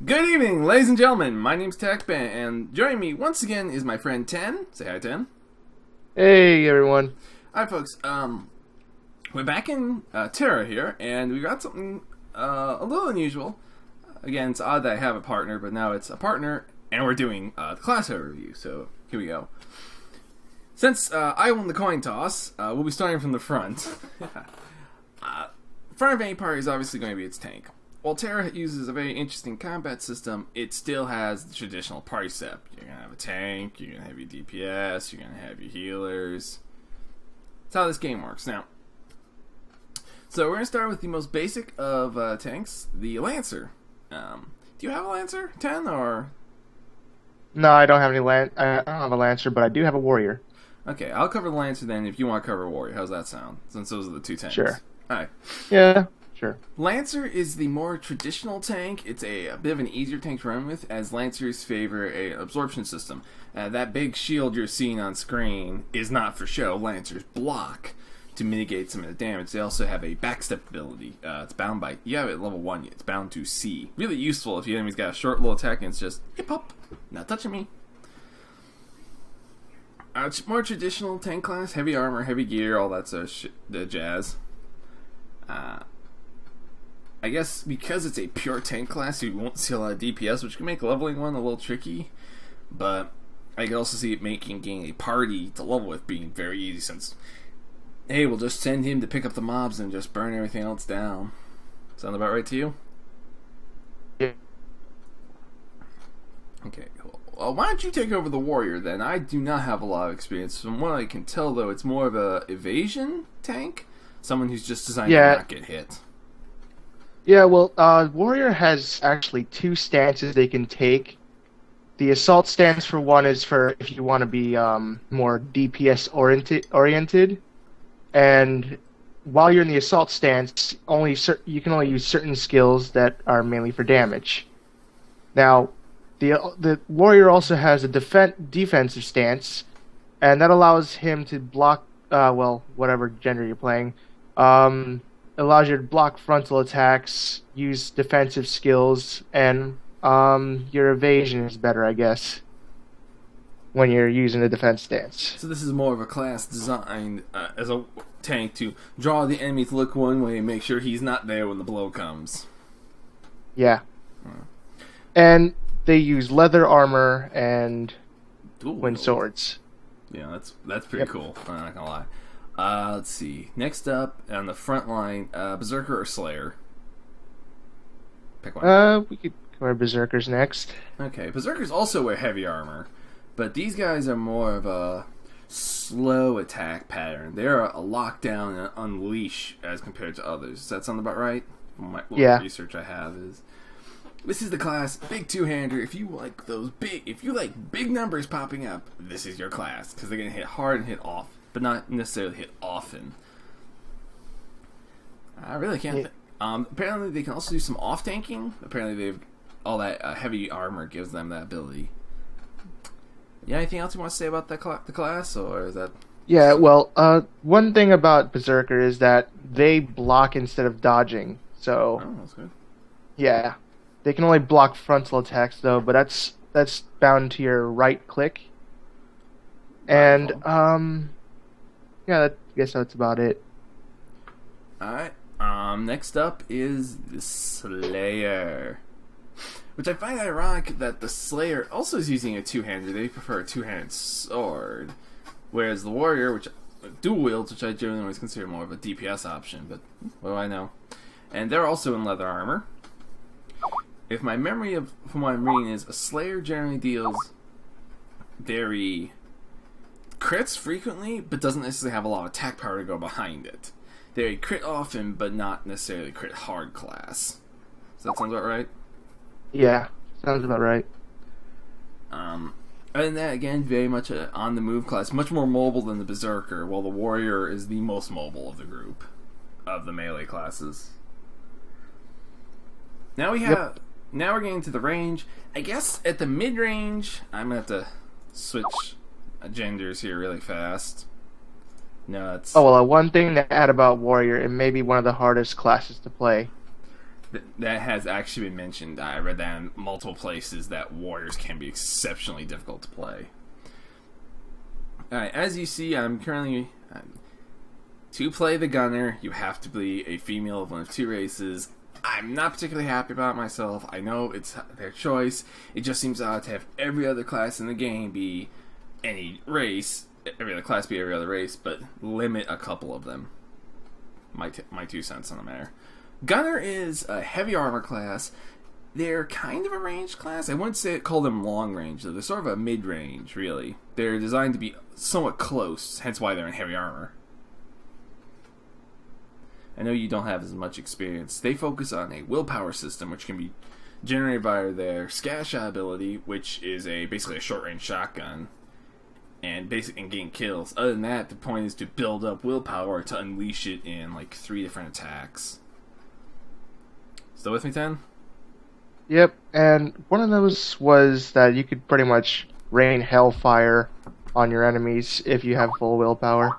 Good evening, ladies and gentlemen. My name's TechBen, and joining me once again is my friend Ten. Say hi, Ten. Hey everyone. Hi, folks. We're back in Tera here, and we got something a little unusual. Again, it's odd that I have a partner, but now it's a partner, and we're doing the class overview. So here we go. Since I won the coin toss, we'll be starting from the front. Front of any party is obviously going to be its tank. While Tera uses a very interesting combat system, it still has the traditional party setup. You're going to have a tank, you're going to have your DPS, you're going to have your healers. That's how this game works. Now, so we're going to start with the most basic of tanks, the Lancer. Do you have a Lancer, 10, or? No, I don't have any I don't have a Lancer, but I do have a Warrior. Okay, I'll cover the Lancer then if you want to cover Warrior. How's that sound? Since those are the two tanks. Sure. Alright. Yeah, sure. Lancer is the more traditional tank. It's a bit of an easier tank to run with, as Lancers favor an absorption system. That big shield you're seeing on screen is not for show. Lancers block to mitigate some of the damage. They also have a backstep ability. It's bound by, you have it at level 1, it's bound to C. Really useful if your enemy's got a short little attack and it's just, hip hop, not touching me. More traditional tank class, heavy armor, heavy gear, all that sort of the jazz. I guess because it's a pure tank class, you won't see a lot of DPS, which can make leveling one a little tricky. But I can also see it making getting a party to level with being very easy, since, hey, we'll just send him to pick up the mobs and just burn everything else down. Sound about right to you? Yeah. Okay, cool. Well, why don't you take over the Warrior then? I do not have a lot of experience. From what I can tell, though, it's more of a evasion tank. Someone who's just designed to not get hit. Yeah, well, Warrior has actually two stances they can take. The Assault stance for one is for if you want to be more DPS oriented, and while you're in the Assault stance, you can only use certain skills that are mainly for damage. Now, the Warrior also has a defensive stance, and that allows him to block, whatever gender you're playing, allows you to block frontal attacks, use defensive skills, and your evasion is better, I guess, when you're using a defense stance. So this is more of a class designed as a tank to draw the enemy to look one way and make sure he's not there when the blow comes. Yeah. And they use leather armor and wind swords. Yeah, that's pretty cool. I'm not gonna lie. Let's see. Next up on the front line, Berserker or Slayer? Pick one. We could cover Berserkers next. Okay, Berserkers also wear heavy armor, but these guys are more of a slow attack pattern. They're a lockdown and unleash as compared to others. Does that sound about right? What research I have is this is the class big two-hander. If you like big numbers popping up, this is your class because they're gonna hit hard and hit off, but not necessarily hit often. I really can't. Apparently, they can also do some off-tanking. Apparently, they've all that heavy armor gives them that ability. Yeah, anything else you want to say about the class, or is that? Yeah, well, one thing about Berserker is that they block instead of dodging. So, that's good. Yeah, they can only block frontal attacks though, but that's bound to your right click. And I guess that's about it. Alright, next up is the Slayer. Which I find ironic that the Slayer also is using a two-hander. They prefer a two-handed sword. Whereas the Warrior, which dual wields, which I generally always consider more of a DPS option, but what do I know? And they're also in leather armor. If my memory from what I'm reading is, a Slayer generally deals very crits frequently, but doesn't necessarily have a lot of attack power to go behind it. They're a crit often, but not necessarily crit hard class. Does that sound about right? Yeah, sounds about right. Other than that, again, very much an on-the-move class. Much more mobile than the Berserker, while the Warrior is the most mobile of the group of the melee classes. Now Now we're getting to the range. I guess at the mid-range, I'm going to have to switch genders here really fast. No, it's... Oh, well, one thing to add about Warrior, it may be one of the hardest classes to play. That has actually been mentioned. I read that in multiple places that warriors can be exceptionally difficult to play. Alright, as you see, I'm currently... to play the gunner, you have to be a female of one of two races. I'm not particularly happy about it myself. I know it's their choice. It just seems odd to have every other class in the game be any race. Every other class be every other race, but limit a couple of them. My 2 cents on the matter. Gunner is a heavy armor class. They're kind of a ranged class. I wouldn't call them long range, though. They're sort of a mid-range, really. They're designed to be somewhat close, hence why they're in heavy armor. I know you don't have as much experience. They focus on a willpower system, which can be generated by their Scash ability, which is basically a short-range shotgun, and gain kills. Other than that, the point is to build up willpower to unleash it in like 3 different attacks. Still with me, Ten? Yep, and one of those was that you could pretty much rain hellfire on your enemies if you have full willpower.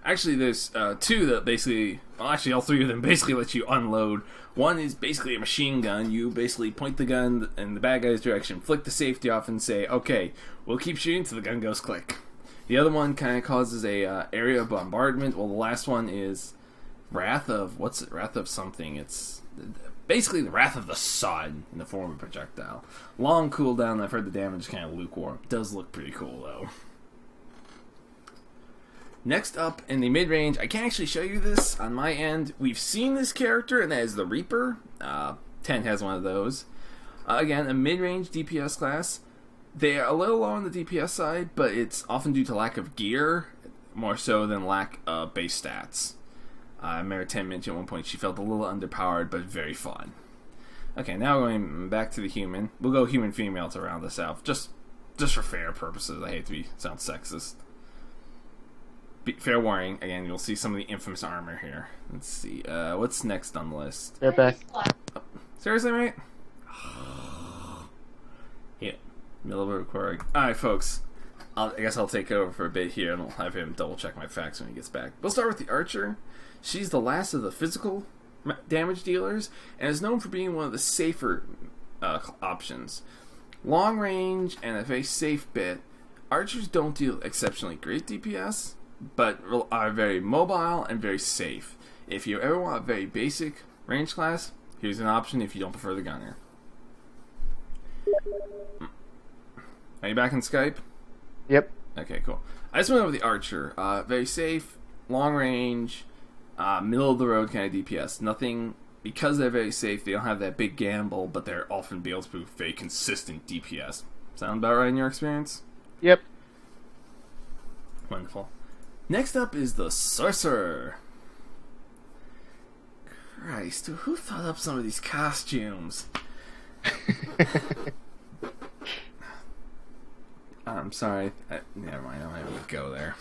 Actually, there's 2 that basically... Well, actually, all 3 of them basically let you unload. One is basically a machine gun. You basically point the gun in the bad guy's direction, flick the safety off, and say, okay, we'll keep shooting till the gun goes click. The other one kind of causes a area bombardment. Well, the last one is Wrath of... What's it? Wrath of something. It's... basically the Wrath of the Sun in the form of a projectile. Long cooldown. I've heard the damage is kind of lukewarm. Does look pretty cool, though. Next up, in the mid-range, I can't actually show you this on my end. We've seen this character, and that is the Reaper. 10 has one of those. Again, a mid-range DPS class. They are a little low on the DPS side, but it's often due to lack of gear, more so than lack of base stats. I remember 10 mentioned at one point she felt a little underpowered, but very fun. Okay, now going back to the human. We'll go human-female to round this out, just for fair purposes. I hate to sound sexist. Fair warning, again, you'll see some of the infamous armor here. Let's see, what's next on the list? They're back. Oh, seriously, mate? Yeah, middle of a recording. Alright, folks. I guess I'll take over for a bit here, and I'll have him double-check my facts when he gets back. We'll start with the Archer. She's the last of the physical damage dealers, and is known for being one of the safer options. Long range and a very safe bit. Archers don't deal exceptionally great DPS, but are very mobile and very safe. If you ever want a very basic range class, here's an option if you don't prefer the gunner. Are you back in Skype? Yep. Okay, cool. I just went over the Archer. Very safe, long range, middle of the road kind of DPS. Nothing, because they're very safe, they don't have that big gamble, but they're often able to prove very consistent DPS. Sound about right in your experience? Yep. Wonderful. Next up is the Sorcerer. Christ, who thought up some of these costumes? I'm sorry. Never mind, I'm not even going to go there.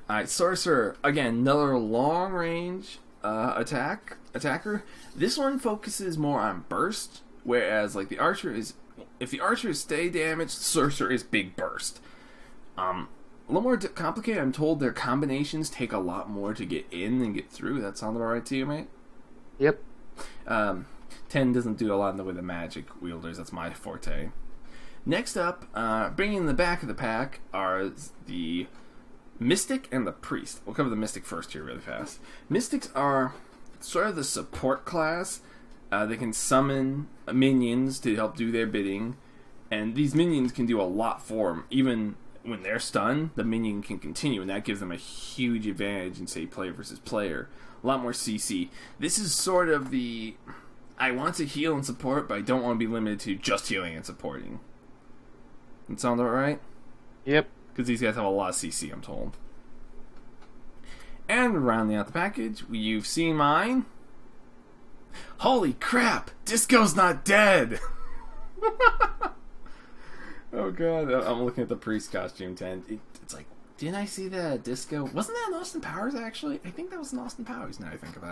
Alright, Sorcerer. Again, another long-range attacker. This one focuses more on burst, whereas like the Archer is... If the Archer is stay damage, the Sorcerer is big burst. A little more complicated. I'm told their combinations take a lot more to get in and get through. That sound about right to you, mate? Yep. 10 doesn't do a lot in the way of magic wielders. That's my forte. Next up, bringing in the back of the pack are the Mystic and the Priest. We'll cover the Mystic first here really fast. Mystics are sort of the support class. They can summon minions to help do their bidding. And these minions can do a lot for them. Even when they're stunned, the minion can continue, and that gives them a huge advantage in, say, player versus player. A lot more CC. This is sort of the... I want to heal and support, but I don't want to be limited to just healing and supporting. That sound about right? Yep. Because these guys have a lot of CC, I'm told. And rounding out the package, you've seen mine. Holy crap! Disco's not dead! Oh god, I'm looking at the Priest costume tent. It's like, didn't I see that Disco? Wasn't that an Austin Powers, actually? I think that was an Austin Powers, now I think of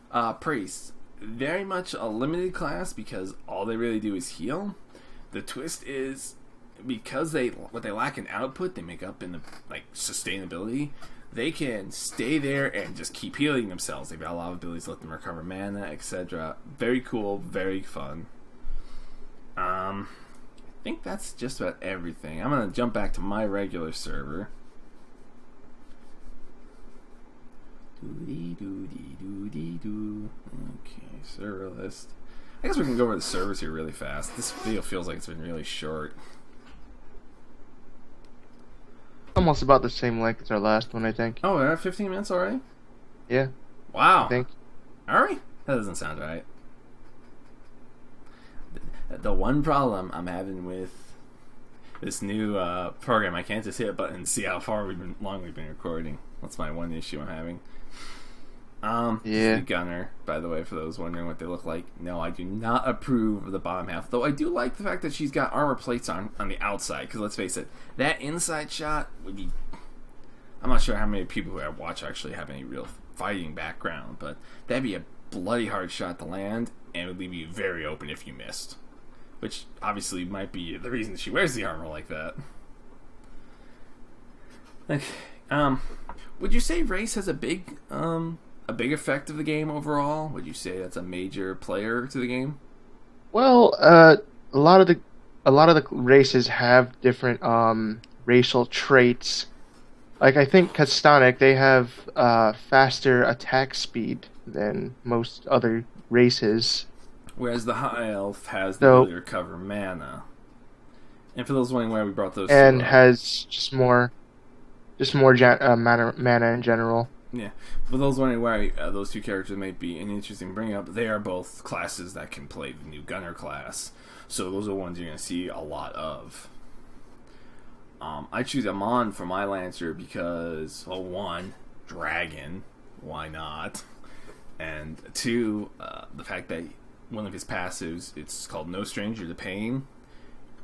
that. Priests. Very much a limited class because all they really do is heal. The twist is, because what they lack in output, they make up in the sustainability. they can stay there and just keep healing themselves. They've got a lot of abilities to let them recover mana, etc. Very cool, very fun. I think that's just about everything. I'm gonna jump back to my regular server. Okay, server list. I guess we can go over the servers here really fast. This video feels like it's been really short. Almost about the same length as our last one, I think. Oh, we're at 15 minutes already? Yeah. Wow. I think. Alright? That doesn't sound right. The one problem I'm having with this new program, I can't just hit a button and see how long we've been recording. That's my one issue I'm having. Yeah. Gunner, by the way, for those wondering what they look like. No, I do not approve of the bottom half. Though I do like the fact that she's got armor plates on the outside. Because let's face it, that inside shot would be... I'm not sure how many people who I watch actually have any real fighting background. But that'd be a bloody hard shot to land. And it would leave you very open if you missed. Which obviously might be the reason she wears the armor like that. Okay. Would you say race has a big effect of the game overall? Would you say that's a major player to the game? Well, a lot of the races have different racial traits. Like I think Kastanic, they have faster attack speed than most other races. Whereas the High Elf has the ability to recover mana. And for those wondering why we brought those and two up, has just more mana in general. Yeah. For those wondering why those two characters might be an interesting bring up, they are both classes that can play the new Gunner class. So those are the ones you're going to see a lot of. I choose Amon for my Lancer because, well, one, dragon, why not? And two, the fact that one of his passives, it's called No Stranger to Pain.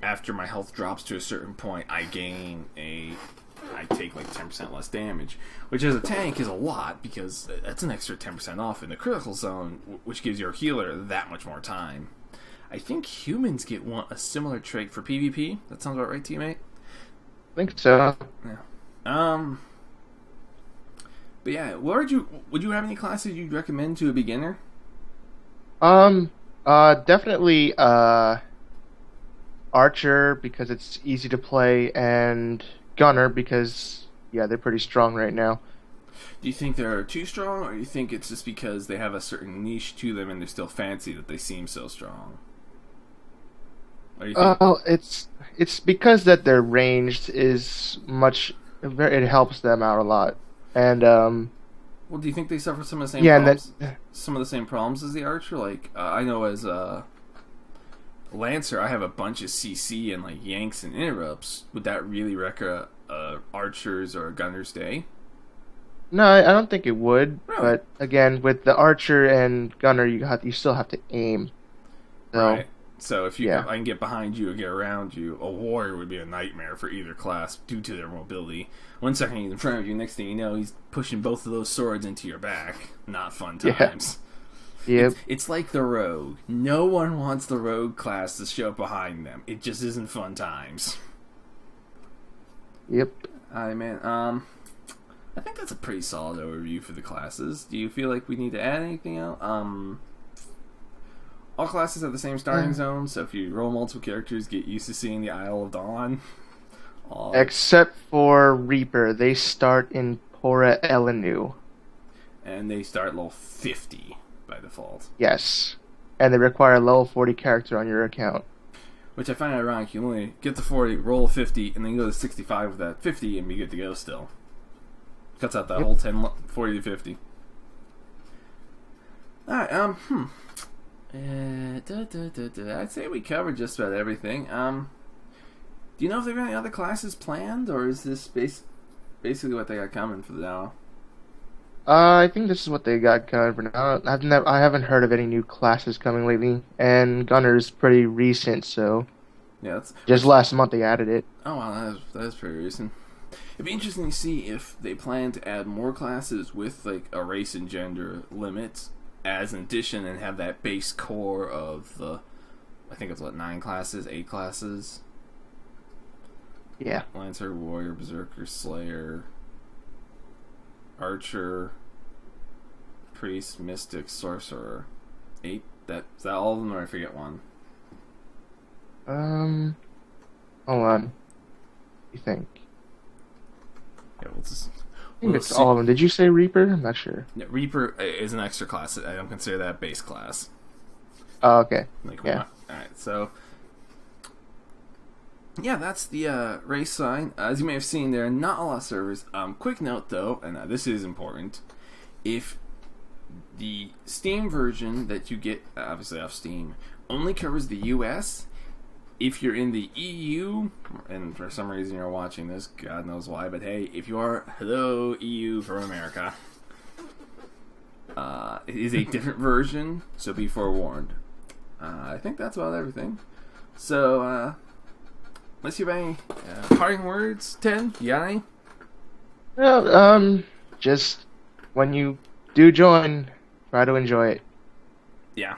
After my health drops to a certain point, I take like 10% less damage, which as a tank is a lot because that's an extra 10% off in the critical zone, which gives your healer that much more time. I think humans a similar trait for PvP. That sounds about right, teammate? I think so. Yeah. But yeah, would you have any classes you'd recommend to a beginner? Definitely Archer because it's easy to play, and Gunner because they're pretty strong right now. Do you think they're too strong, or do you think it's just because they have a certain niche to them and they're still fancy that they seem so strong? It's because that their ranged is much. It helps them out a lot, and well, do you think they suffer some of the same problems? Some of the same problems as the Archer? Like I know as Lancer, I have a bunch of CC and like yanks and interrupts. Would that really wreck a Archer's or a Gunner's day? No, I don't think it would. Really? But again, with the Archer and Gunner, you still have to aim. So, right. So if I can get behind you or get around you, a warrior would be a nightmare for either class due to their mobility. 1 second he's in front of you, next thing you know, he's pushing both of those swords into your back. Not fun times. Yep. It's like the Rogue. No one wants the Rogue class to show up behind them. It just isn't fun times. Yep. Alright, man. I think that's a pretty solid overview for the classes. Do you feel like we need to add anything else? All classes have the same starting zone, so if you roll multiple characters, get used to seeing the Isle of Dawn. Except for Reaper, they start in Pora Elenu. And they start level 50 by default. Yes. And they require a level 40 character on your account. Which I find ironic. You only get to 40, roll a 50, and then go to 65 with that 50 and be good to go still. Cuts out that whole 40 to 50. Alright, I'd say we covered just about everything. Do you know if there are any other classes planned, or is this basically what they got coming for now? I think this is what they got coming for now. I haven't heard of any new classes coming lately, and Gunner's pretty recent, so yeah, that's just last month they added it. Oh wow, that is pretty recent. It'd be interesting to see if they plan to add more classes with like a race and gender limit as an addition, and have that base core of the, I think it's 9 classes, 8 classes. Yeah. Lancer, Warrior, Berserker, Slayer. archer, priest, mystic, sorcerer. 8. Is that all of them, or I forget one? Hold on. You think? Yeah, we'll just. I think it's all of them. Did you say Reaper? I'm not sure. Yeah, Reaper is an extra class. I don't consider that base class. Oh, okay. Like, yeah. Alright, so. Yeah, that's the race sign. As you may have seen, there are not a lot of servers. Quick note, though, and this is important. If the Steam version that you get, obviously off Steam, only covers the US, if you're in the EU, and for some reason you're watching this, God knows why, but hey, if you are, hello, EU from America, it is a different version, so be forewarned. I think that's about everything. So, unless you have any parting words, 10, you got any? Well, just when you do join, try to enjoy it. Yeah.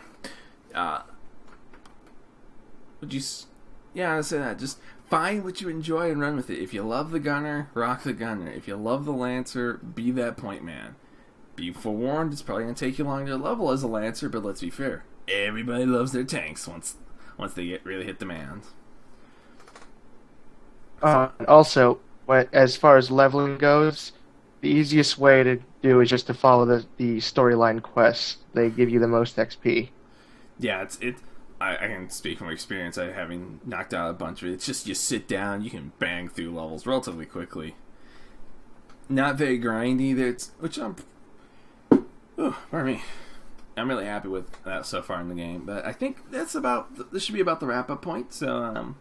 Yeah, I say that. Just find what you enjoy and run with it. If you love the gunner, rock the gunner. If you love the lancer, be that point man. Be forewarned, it's probably going to take you longer to level as a lancer, but let's be fair. Everybody loves their tanks once they really hit demand. Also, as far as leveling goes, the easiest way to do is just to follow the storyline quests. They give you the most XP. Yeah, I can speak from experience. Having knocked out a bunch of it. It's just you sit down, you can bang through levels relatively quickly. Not very grindy. Pardon me. I'm really happy with that so far in the game. But I think this should be about the wrap up point. So, in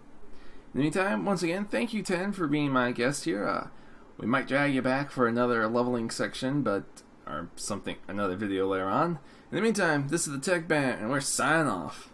the meantime, once again, thank you, Ten, for being my guest here. We might drag you back for another leveling section, or another video later on. In the meantime, this is the Tech Band, and we're signing off.